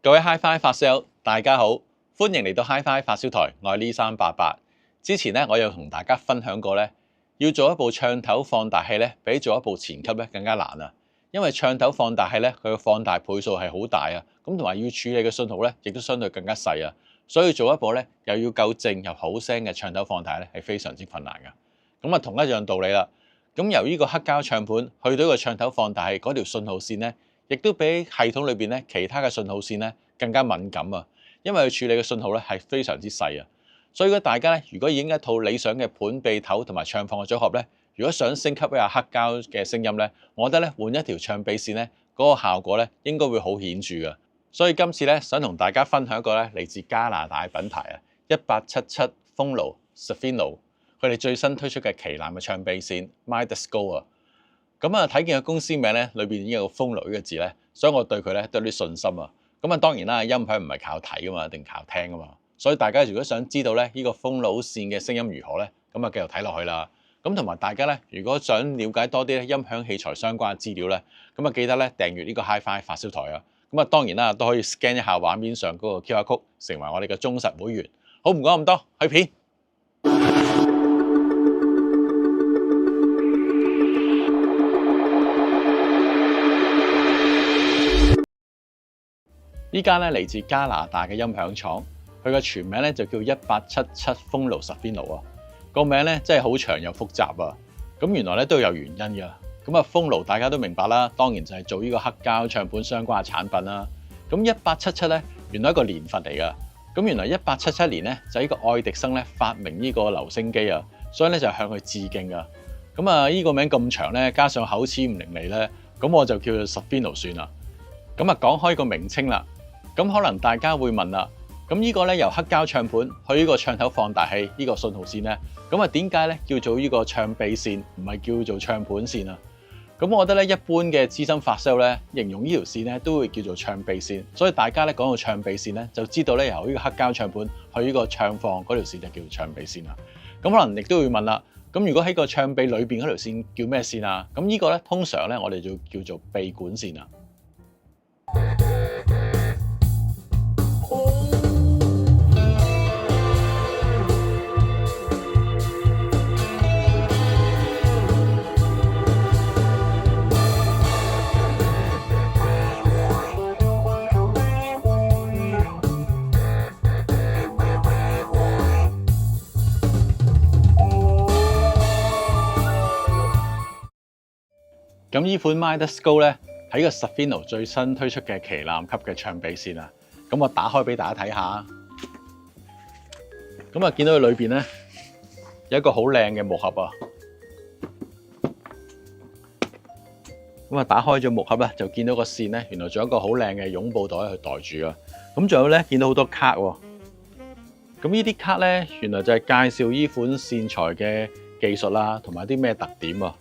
各位 Hi-Fi 發燒，大家好，歡迎嚟到 Hi-Fi 發燒台，我係呢388。之前咧，我有同大家分享過咧，要做一部唱頭放大器咧，比做一部前級咧更加難啊。因為唱頭放大器咧，佢嘅放大倍數係好大啊，咁同埋要處理嘅信號咧，亦都相對更加細啊。所以做一部咧又要夠靜又好聲嘅唱頭放大咧，係非常之困難㗎。咁啊，同一樣道理啦。咁由呢個黑膠唱盤去到個唱頭放大器嗰條信號線咧，亦都比系統裏邊咧其他嘅信號線咧更加敏感啊，因為佢處理嘅信號咧係非常之細啊。所以如果大家咧如果已經一套理想嘅盤臂頭同埋唱放嘅組合咧，如果想升級一下黑膠嘅聲音咧，我覺得咧換一條唱臂線咧嗰個效果咧應該會好顯著嘅。所以今次咧想同大家分享一個咧嚟自加拿大品牌啊1877風爐 Safino。佢哋最新推出嘅旗艦嘅唱臂線 Midas Gold 啊，咁啊睇見個公司名咧，裏邊已經有個風爐呢個字咧，所以我對佢咧都有啲信心啊。咁啊當然啦，音響唔係靠睇噶嘛，一定靠聽噶嘛。所以大家如果想知道咧呢個風爐線嘅聲音如何咧，咁啊繼續睇落去啦。咁同埋大家咧，如果想了解多啲咧音響器材相關嘅資料咧，咁啊記得咧訂閱呢個 Hi-Fi 發燒台啊。咁啊當然啦，都可以 scan 一下畫面上嗰個 QR code，成為我哋嘅忠實會員。好，唔講咁多，去片。呢間咧嚟自加拿大嘅音響廠，佢嘅全名咧就叫1877風爐 Safino 啊。個名咧真係好長又複雜啊。咁原來咧都有原因㗎。咁啊風爐大家都明白啦，當然就係做呢個黑膠唱盤相關嘅產品啦。咁1877咧原來一個年份嚟㗎。咁原來1877年咧就係呢個愛迪生咧發明呢個留聲機啊，所以咧就向佢致敬㗎。咁啊呢個名咁長咧，加上口齒唔伶俐咧，咁我就叫佢 Safino 算啦。咁啊講開個名稱啦。咁可能大家會問啦，咁呢個咧由黑膠唱盤去呢個唱頭放大器呢個信號線咧，咁啊點解咧叫做呢個唱臂線，唔係叫做唱盤線啊？咁我覺得咧一般嘅資深發燒咧形容呢條線咧都會叫做唱臂線，所以大家咧講到唱臂線咧就知道咧由呢個黑膠唱盤去呢個唱放嗰條線就叫做唱臂線啦。咁可能亦都會問啦，咁如果喺個唱臂裏邊嗰條線叫咩線啊？咁呢個咧通常咧我哋就叫做臂管線啊。咁呢款 Midas Gold 咧係個 Safino 最新推出嘅旗艦級嘅唱臂線啊！咁我打開俾大家睇下。咁啊見到佢裏邊咧有一個好靚嘅木盒啊！咁啊打開咗木盒咧，就見到個線咧，原來仲有一個好靚嘅擁抱袋去袋住啊！咁仲有咧見到好多卡喎。咁呢啲卡咧，原來就係介紹呢款線材嘅技術啦，同埋啲咩特點啊！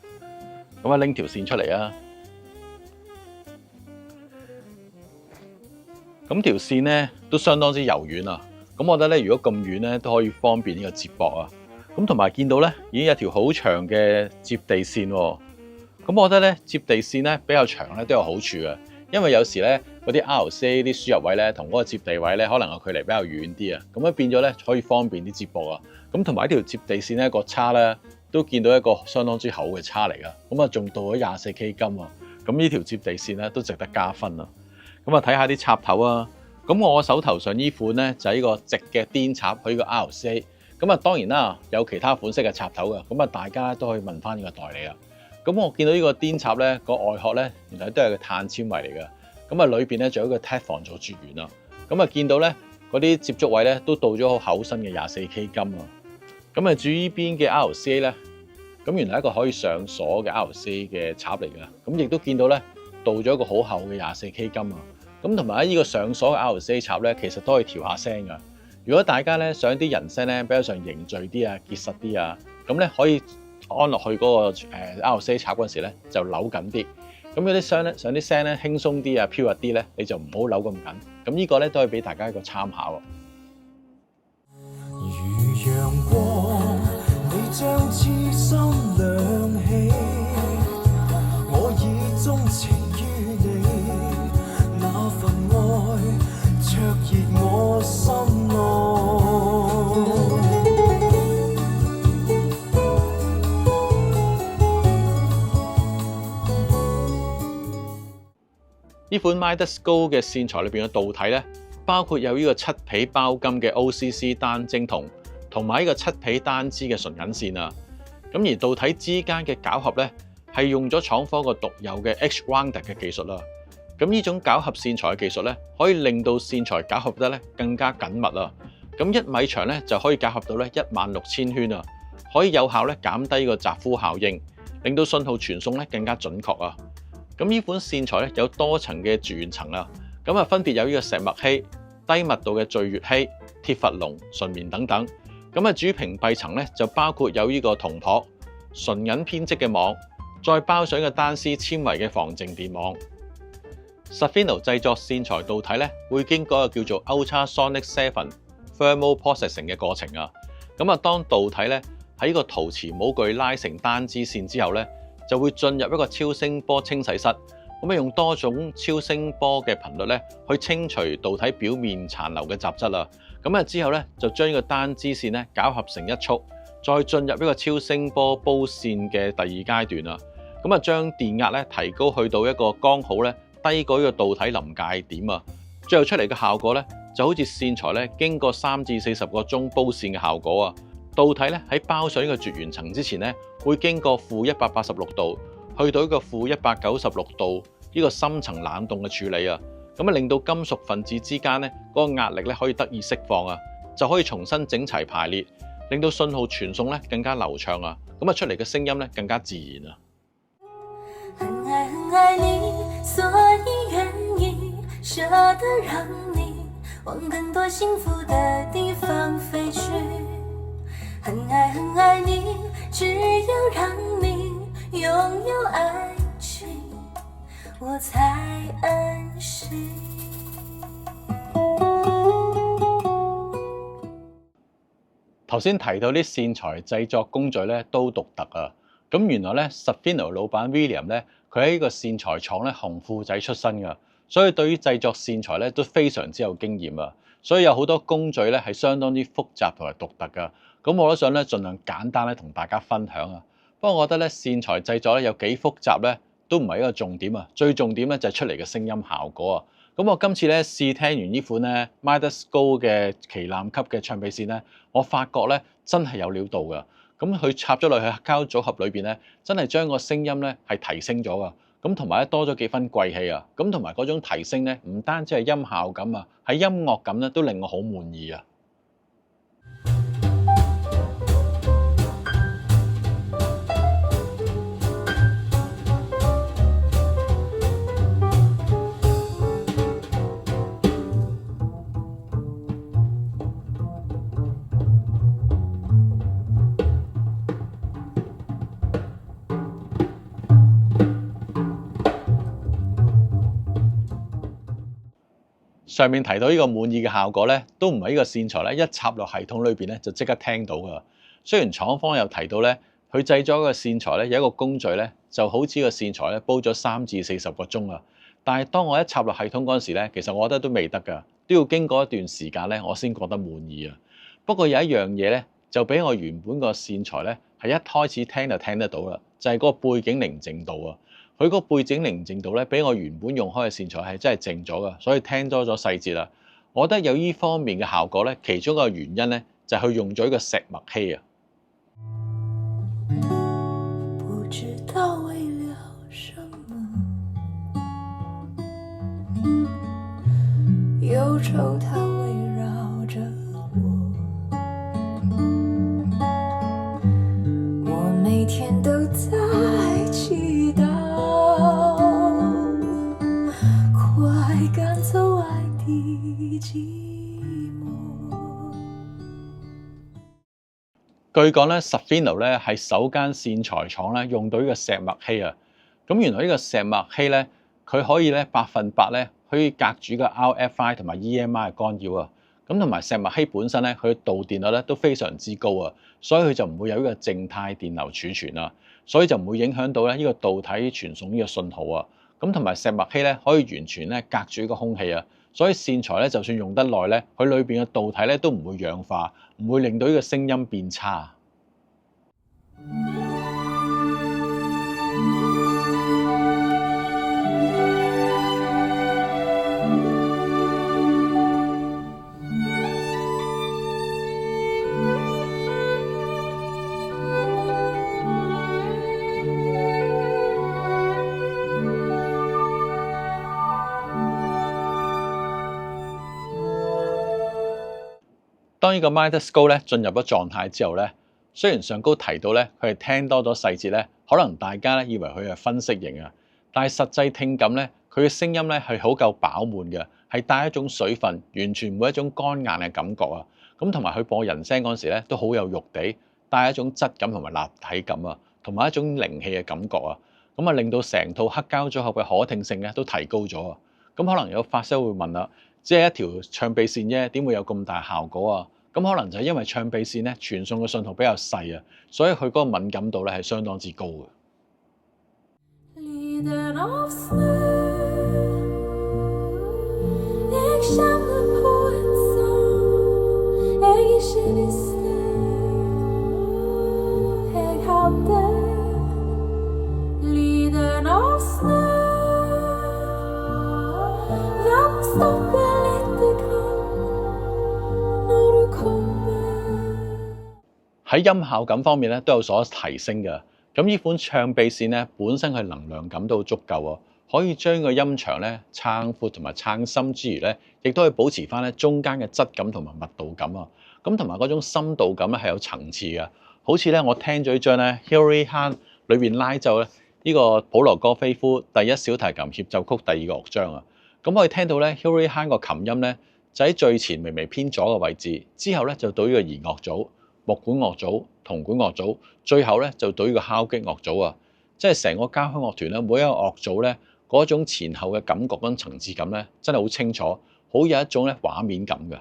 咁啊拎條線出嚟啊！咁條線咧都相當之柔軟啊！咁我覺得咧，如果咁軟咧，都可以方便呢個接駁啊！咁同埋見到咧，已經有條好長嘅接地線喎。咁我覺得咧，接地線咧比較長咧都有好處嘅，因為有時咧嗰啲 RCA 啲輸入位咧同嗰個接地位咧可能個距離比較遠啲啊，咁樣變咗咧可以方便啲接駁啊！咁同埋呢條接地線咧個叉咧，都見到一個相當之厚嘅叉嚟噶，咁啊仲到咗24K 金啊！咁呢條接地線咧都值得加分啊！咁啊睇下啲插頭啊，咁我手頭上呢款咧就係呢個直嘅顛插去呢個 RCA，咁啊當然啦有其他款式嘅插頭嘅，咁啊大家都可以問翻呢個代理啊。咁我見到呢個顛插咧個外殼咧原來都係個碳纖維嚟嘅，咁啊裏邊咧仲有一個 Teflon 做絕緣啊，咁啊見到咧嗰啲接觸位咧都到咗好厚身嘅24K 金啊！咁啊，至於呢邊嘅 RCA 咧，咁原來係一個可以上鎖嘅 RCA 嘅插嚟嘅，咁亦都見到咧，到咗一個好厚嘅24K 金啊！咁同埋喺呢個上鎖嘅 RCA 插咧，其實都可以調下聲噶。如果大家咧想啲人聲咧比較上凝聚啲啊、結實啲啊，咁咧可以安落去嗰個RCA 插嗰陣時咧就扭緊啲。咁有啲聲咧想啲聲咧輕鬆啲啊、飄逸啲咧，你就唔好扭咁緊。咁呢個咧都係俾大家一個參考。陽光，你將痴心亮起，我已鍾情於你，那份愛呢款 Midas Gold 嘅線材裏邊嘅導體咧，包括有呢個7皮包金嘅 OCC 單晶銅，同埋呢個7皮單支嘅純銀線啊。咁而導體之間嘅攪合咧，係用咗廠方個獨有嘅 H-Rounder 嘅技術啦。咁呢種攪合線材嘅技術咧，可以令到線材攪合得咧更加緊密啊。咁1米長咧就可以攪合到咧16000圈啊，可以有效咧減低個雜膚效應，令到信號傳送咧更加準確啊。咁呢款線材咧有多層嘅絕緣層啦，咁啊分別有呢個石墨烯、低密度嘅聚乙烯、鐵氟龍、純棉等等。咁啊主屏蔽層咧就包括有呢個銅箔、純銀編織嘅網，再包上嘅單絲纖維嘅防靜電網。Safino 製作線材導體咧會經過一個叫做 Ultrasonic 7 Thermal Processing 嘅過程啊。咁啊當導體咧喺呢個陶瓷模具拉成單支線之後咧，就會進入一個超聲波清洗室，咁啊用多種超聲波嘅頻率咧去清除導體表面殘留嘅雜質啦。咁啊之後咧就將呢個單支線咧攪合成一束，再進入一個超聲波煲線嘅第二階段啦。咁啊將電壓咧提高去到一個剛好咧低過呢個導體臨界點啊。最後出嚟嘅效果咧就好似線材咧經過3至40個鐘煲線嘅效果啊。導體咧喺包上呢個絕緣層之前咧，會經過-186度去到一個-196度呢個深層冷凍嘅處理啊，咁啊令到金屬分子之間咧嗰個壓力咧可以得以釋放啊，就可以重新整齊排列，令到信號傳送咧更加流暢啊，咁啊出嚟嘅聲音咧更加自然啊。很愛很愛你，所以願意捨得讓你往更多幸福的地方飛去。很愛很愛你，只有讓你擁有愛情，我才安心。頭先提到啲線材製作工序咧都獨特啊，咁原來咧 Safino 老闆 William 咧，佢喺呢個線材廠咧紅褲仔出身㗎，所以對於製作線材咧都非常之有經驗啊，所以有好多工序咧係相當之複雜同埋獨特㗎。咁我都想咧盡量簡單咧同大家分享啊。不過我覺得咧線材製作咧有幾複雜咧都唔係一個重點啊，最重點咧就係出嚟嘅聲音效果啊。咁我今次咧試聽完呢款咧 Midas Gold 嘅旗艦級嘅唱片線咧，我發覺咧真係有料到㗎。咁佢插咗落去黑膠組合裏邊咧，真係將個聲音咧係提升咗㗎。咁同埋咧多咗幾分貴氣啊。咁同埋嗰種提升咧唔單止係音效感啊，喺音樂感咧都令我好滿意啊。上面提到呢個滿意嘅效果咧，都唔係呢個線材咧一插落系統裏邊咧就即刻聽到㗎。雖然廠方有提到咧，佢製咗個線材咧有一個工序咧，就好似個線材咧煲咗3至40個鐘啊。但係當我一插落系統嗰陣時咧，其實我覺得都未得㗎，都要經過一段時間咧，我先覺得滿意啊。不過有一樣嘢咧，就比我原本個線材咧係一開始聽就聽得到啦，就係嗰個背景寧靜度啊。佢個背景寧靜度咧，比我原本用開嘅線材係真係靜咗㗎，所以聽多咗細節啦。我覺得有呢方面嘅效果咧，其中一個原因咧就係佢用咗呢個石墨烯啊。不知道為了什麼，憂愁它圍繞着我每天都在祈禱，快趕走愛的寂寞。據講咧 Safino 咧係首間線材廠咧用到呢個石墨烯啊。咁原來呢個石墨烯咧，佢可以咧100%咧可以隔住個 RFI 同埋 EMI 嘅干擾啊。咁同埋石墨烯本身咧，佢導電率咧都非常之高啊，所以佢就唔會有呢個靜態電流儲存啊，所以就唔會影響到咧呢個導體傳送呢個信號啊。咁同埋石墨烯咧可以完全咧隔住呢個空氣啊，所以線材咧就算用得耐咧，佢裏邊嘅導體咧都唔會氧化，唔會令到呢個聲音變差。當呢個 Midas Go 咧進入咗狀態之後咧，雖然上高提到咧佢係聽多咗細節咧，可能大家咧以為佢係分析型啊，但係實際聽感咧，佢嘅聲音咧係好夠飽滿嘅，係帶一種水分，完全冇一種乾硬嘅感覺啊。咁同埋佢播人聲嗰陣時咧，都好有肉地，帶一種質感同埋立體感啊，同埋一種靈氣嘅感覺啊。咁啊令到成套黑膠組合嘅可聽性咧都提高咗啊。咁可能有發燒會問啦，只係一條唱臂線啫，點會有咁大效果啊？咁可能就係因為唱臂線咧傳送嘅信號比較細啊，所以佢嗰個敏感度咧係相當之高嘅。喺音效感方面咧都有所提升嘅。咁呢款唱臂線咧本身佢能量感都足夠啊，可以將個音場咧撐闊同埋撐深之餘咧，亦都可以保持翻咧中間嘅質感同埋密度感啊。咁同埋嗰種深度感咧係有層次嘅。好似咧我聽咗呢張咧 Hilary Hahn 裏邊拉奏咧呢個普羅戈菲夫第一小提琴協奏曲第二個樂章啊。咁可以聽到咧 Hilary Hahn 個琴音咧就喺最前微微偏左嘅位置，之後咧就到呢個弦樂組、木管樂組、銅管樂組，最後咧就到呢個敲擊樂組啊！即係成個交響樂團咧，每一個樂組咧嗰種前後嘅感覺跟層次感咧，真係好清楚，好有一種咧畫面感㗎。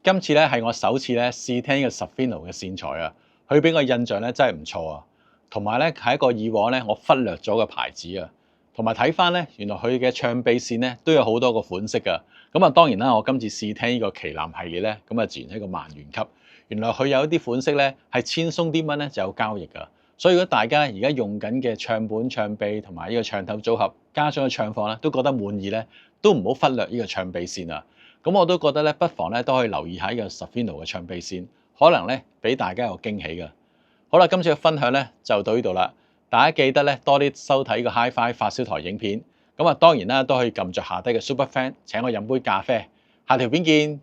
今次咧係我首次咧試聽呢個 Safino 嘅線材啊，佢俾我印象咧真係唔錯啊，同埋咧係一個以往咧我忽略咗嘅牌子啊，同埋睇翻咧原來佢嘅唱臂線咧都有好多個款式噶，咁啊當然啦，我今次試聽呢個旗艦系列咧，咁啊自然係一個萬元級，原來佢有一啲款式咧係千鬆啲蚊咧就有交易噶，所以如果大家而家用緊嘅唱本、唱臂同埋呢個唱頭組合，加上個唱況咧都覺得滿意咧，都唔好忽略呢個唱臂線啊。咁我都覺得咧，不妨咧都可以留意下呢個 Safino 嘅唱臂線，可能咧俾大家有驚喜嘅。好啦，今次嘅分享咧就到呢度啦，大家記得咧多啲收睇呢個 Hi-Fi 發燒台影片。咁啊，當然啦，都可以撳着下低嘅 Super Fan 請我飲杯咖啡。下條片見。